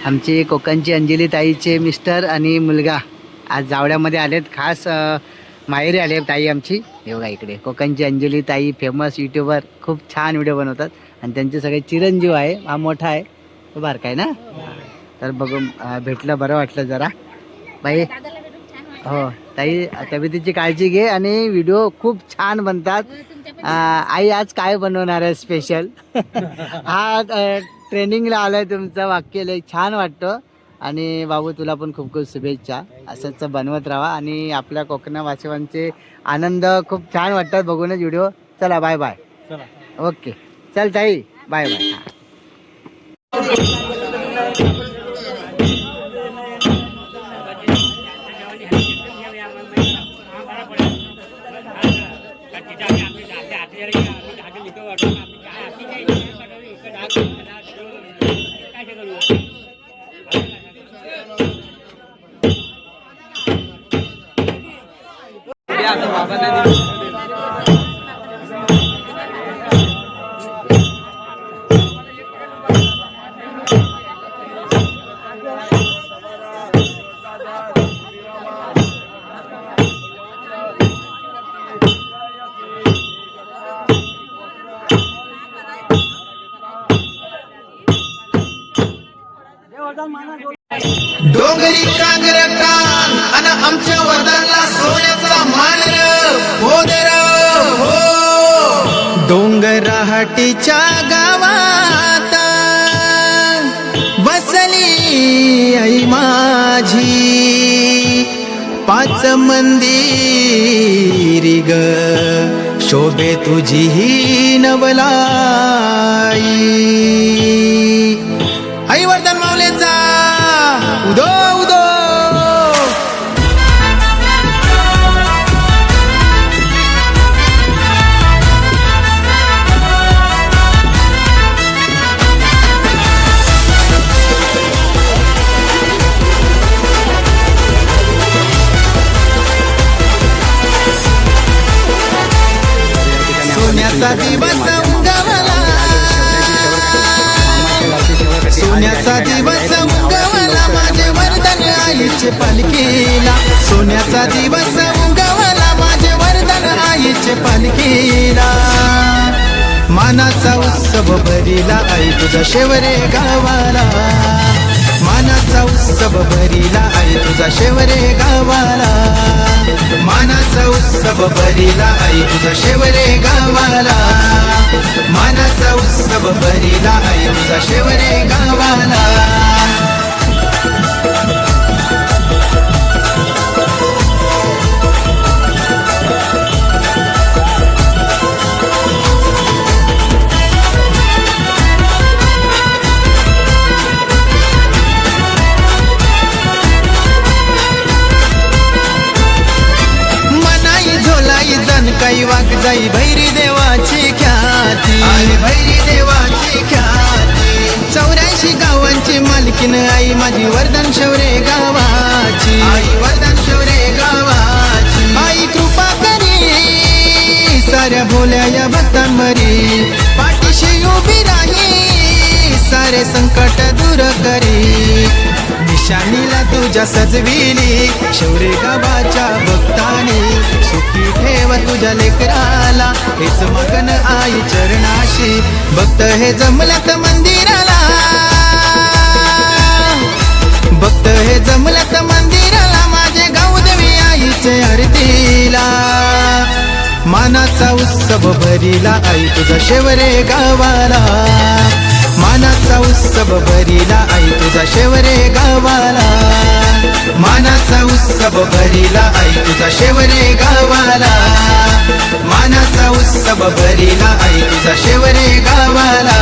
आमची कोकणची अंजली ताईचे मिस्टर आणि मुलगा आज जावड्यामध्ये आलेत. खास माहेरी आले ताई आमची. हे बघा इकडे कोकणची अंजली ताई फेमस यूट्यूबर, खूप छान व्हिडिओ बनवतात आणि त्यांचे सगळे चिरंजीव आहे. हा मोठा आहे, तो बारका आहे ना. तर बघून भेटलं, बरं वाटलं जरा. बाई हो ताई, तब्येतीची काळजी घे आणि व्हिडिओ खूप छान बनतात. आई आज काय बनवणार आहे स्पेशल? हा ट्रेनिंगला आलाय, तुमचं वाक्य लय छान वाटतं. आणि बाबू तुला पण खूप खूप शुभेच्छा. असंच बनवत राहा आणि आपल्या कोकणवासियांचे आनंद खूप छान वाटतात बघूनच व्हिडिओ. चला बाय बाय. ओके चल ताई, बाय बाय. डोंगरी कांगर कान आणि आमच्या वरदानला सोन्याचा मान हो दे हो. डोंगराहाटीच्या गावात बसली आई माझी, 5 मंदिरी ग शोभे तुझी ही नवलाई. आई वरदान माऊलीचा उदो उदो. सोन्याचा दिवस उगवला, सोन्याचा दिवस उगवला माझे वरदान आईचे पालखीला. सोन्याचा दिवस उगवला माझे वरदान आईचे पालखीला. मानाचा उत्सव भरीला आई तुझा शेवरे गावाला. मानाचा उत्सव भरीला आई तुझा शेवरे गावाला. मानाचा उत्सव भरीला आई तुझा शेवरे गावाला. मानाचा उत्सव भरीला आई तुझा शेवरे गावाला. काही वाक जाई भैरी देवाची ख्याती. आई भैरी देवाची ख्याती. 84 गावांची मालकीन आई माझी वरदान शौरे गावाची. आई वरदान शौरे गावाची. आई कृपा करी साऱ्या भोल्या या भक्तांवरी. पाठीशी उभी राही सारे संकट दूर करी. निशाणीला तुझ्या सजविली शौरे गावाच्या भक्तानी. सुखी ठेव तुझ्या लेकराला हेच मगन आई चरणाशी. भक्त हे जमल्यात मंदिराला, भक्त हे जमल्यात मंदिराला माझे गावदेवी आईचे आरतीला. मानाचा उत्सव भरीला आई तुझा शेवरे गावाला. मानाचा उत्सव भरीला आई तुझा शेवरे गावाला. मानाचा उत्सव भरीला आई तुझा शेवरे गावाला. मानाचा उत्सव भरीला आई तुझा शेवरे गावाला.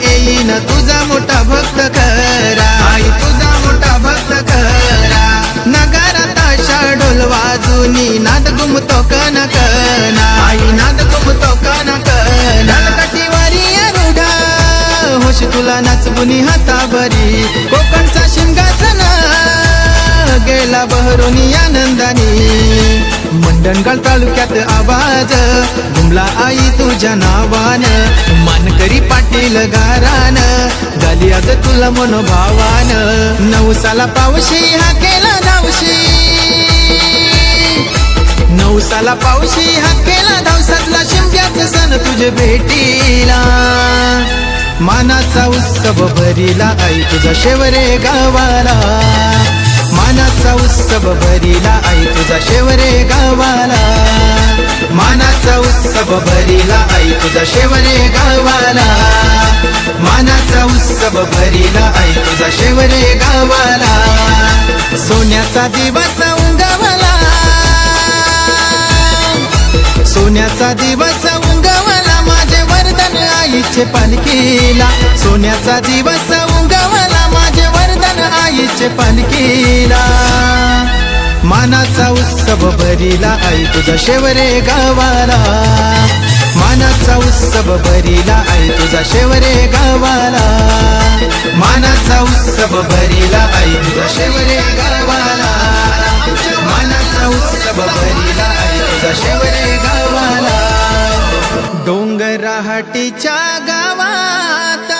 येईन तुझा मोठा भक्त खरा. आई तुझा मोठा भक्त खरा. नगारा ताशा ढोल वाज तुला नाचबुनी हातावरी कोकणचा शिमगासन गेला बहरोनी आनंदानी मंडणगड तालुक्यात आवाज घुमला आई तुझ्या नावान मानकरी पाटील गारान झाली आज तुला मनोभावान नवसाला पावशी हा केला धावशी नवसाला पावशी हा केला धाव सजला शिमग्याचा सण तुझे भेटीला मानाचा उत्सव भरीला आई तुझा शेवरे गावाला मानाचा उत्सव भरीला आई तुझा शेवरे गावाला मानाचा उत्सव भरीला आई तुझा शेवरे गावाला मानाचा उत्सव भरीला आई तुझा शेवरे गावाला सोन्याचा दिवस उंगवला सोन्याचा दिवस उंगवला माझे वरदान आईचे पालखीला सोन्याचा दिवस उंगवला माझे वरदान आईचे पालखीला मानाचा उत्सव भरीला आई तुझा शेवरे गावाला मानाचा उत्सव भरीला आई तुझा शेवरे गावाला मानाचा उत्सव भरीला आई तुझा शेवरे गावाला मानाचा उत्सव भरीला आई तुझा शेवरे गावाला डोंगराहाटीच्या गावात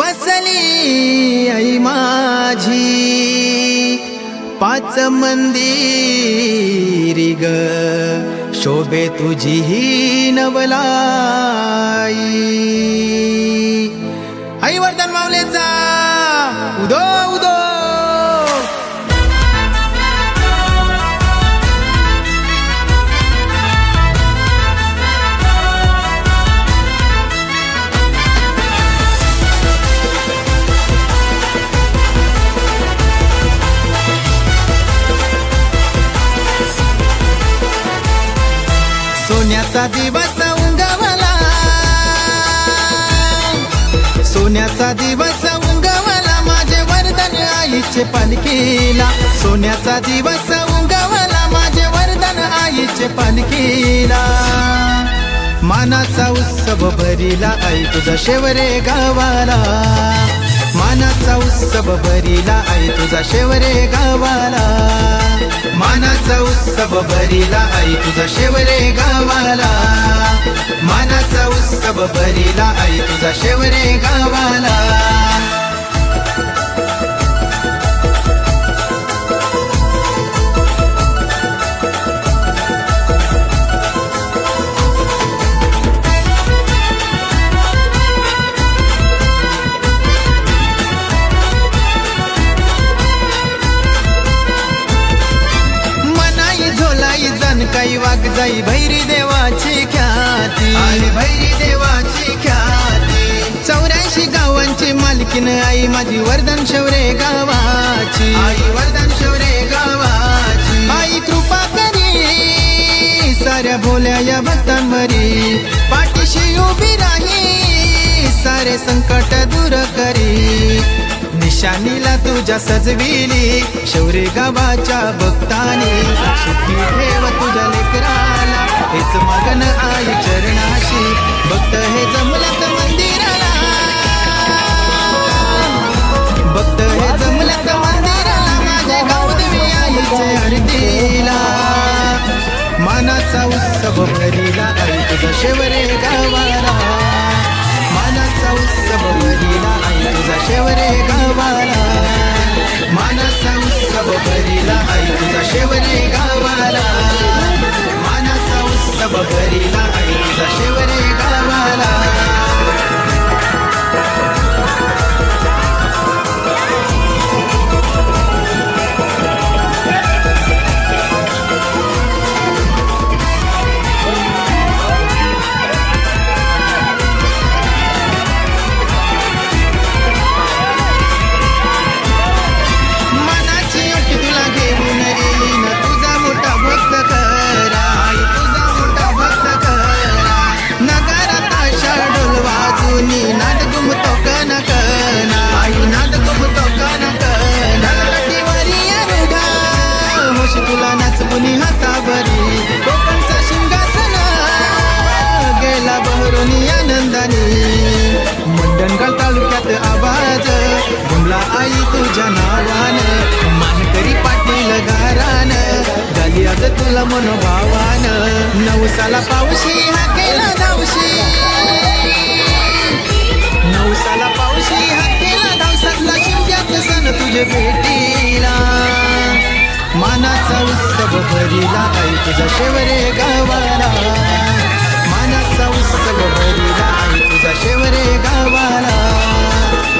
बसली आई माझी पाच मंदिरी ग शोभे तुझी ही नवलाई आई वर्धन माऊलीचा उदो उदो सोन्याचा दिवस उंगवला सोन्याचा दिवस उंगवला माझे वरदान आईचे पालखीला सोन्याचा दिवस उंगवला माझे वरदान आईचे पालखीला मानाचा उत्सव भरीला आई तुझा शेवरे गावाला मानाचा उत्सव भरीला आई तुझा शेवरे गावाला मानाचा उत्सव भरीला आई तुझा शेवरे गावाला मानाचा उत्सव भरीला आई तुझा शेवरे गावाला काही वाग जाई भैरी देवाची ख्याती भैरी देवाची ख्याती 84 गावांची मालकीन आई माझी वर्धन शेवरे गावाची आई वर्धन शेवरे गावाची आई कृपा करी साऱ्या भोल्या या भक्तांवरी पाठीशी उभी राही सारे संकट दूर करी निशानीला तुझ्या सजविली शेवरे गावाच्या भक्तानी सुखी ठेव तुझ्या लेकराला हेच मागन आई चरणाशी भक्त हे जमलत मंदिराला भक्त हे जमलत मंदिराला माझे गावदेवी आईचे आरतीला मानाचा उत्सव भरीला आई तुझा शेवरे गावाला मानाचा उत्सव भरीला आई तुझा शेवरे गावाला मानाचा उत्सव भरीला आई तुझा शेवरे गावाला मानाचा उत्सव भरीला आई तुझा शेवरे गावाला तुला मनोभावान नवसाला पावशी हाकेला धावशी नवसाला पावशी हाकेला धावसातला शिमग्याचं सण तुझे भेटीला मानाचा उत्सव भरीला आई तुझा शेवरे गावाला मानाचा उत्सव भरीला आई तुझा शेवरे गावाला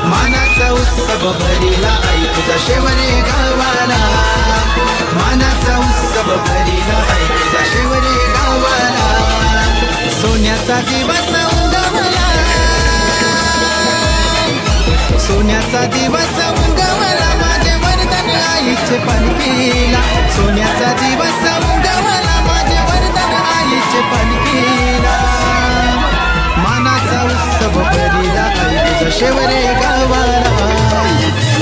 मानाचा उत्सव भरीला आई तुझा शेवरे गावाला मानाचा उत्सव भरीला आई तुझा शेवरे गावाला सोन्याचा दिवस उगवला सोन्याचा दिवस उगवला माझे वरदान आईचे पालखीला सोन्याचा दिवस उगवला माझे वरदान आईचे पालखीला मानाचा उत्सव भरीला आई तुझा शेवरे गावाला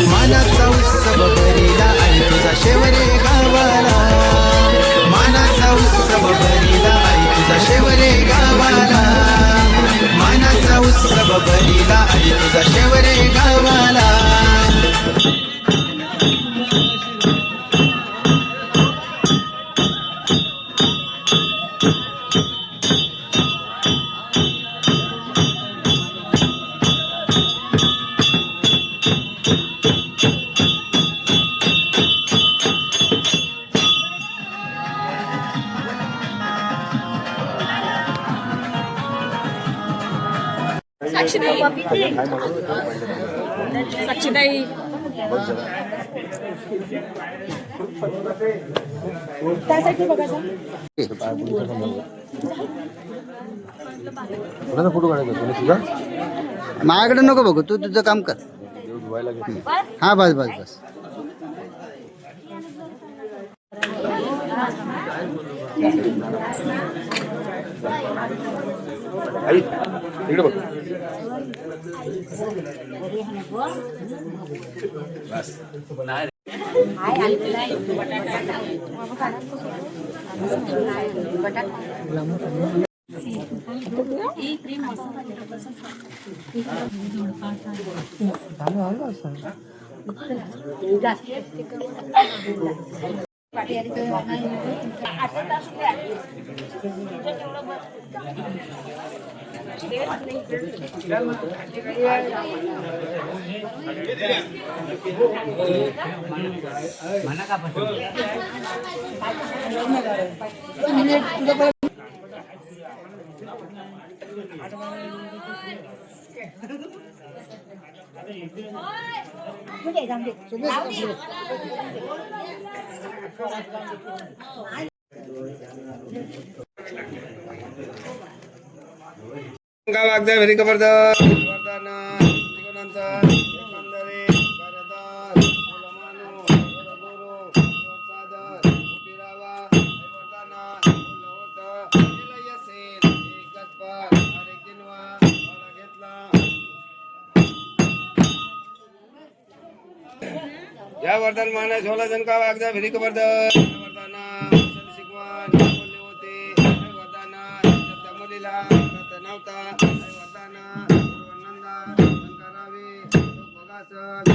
मानाचा उत्सव भरीला आई तुझा शेवरे गावाला मानाचा उत्सव भरीला आई तुझा शेवरे गावाला मानाचा उत्सव भरीला आई तुझा शेवरे गावाला साक्षीताई त्यासाठी बघायचं फोटो काढायचा तुला तुझा माझ्याकडे नको बघू तू तुझं काम कर धुवायला घेतली हा बस बस बस आई इकडे बघ गावागदा घरी खबरदार वरदाना तिकोनंतर एकंदरे करदार मुलमानो गुरु सादर उपिरावा वरदाना उलवत निलयसेन एकत्वा अरे किनवा मला घेतला या वरदान माना झोला जन गावागदा घरी खबरदार वरदाना शिकवान बोलले होते वरदाना त्या मुलीला नव्हता वरदाना नंदा करावे बघासत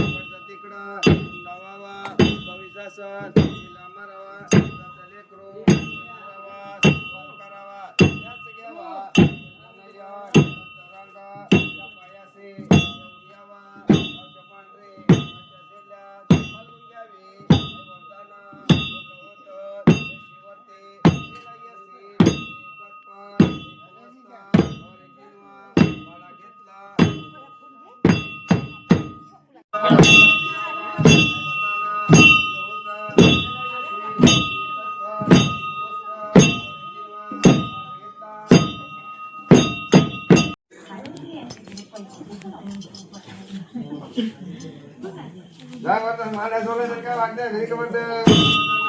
तिकडं लावावा भविष्यासत मारावा लेकरो करावा करावा याच घ्यावा रंगा या पायासे यावा पांढरे शेल्यात मालून घ्यावे वरदाना होत शिवते शिलायसे कटपा माना सोला का वागता घरी का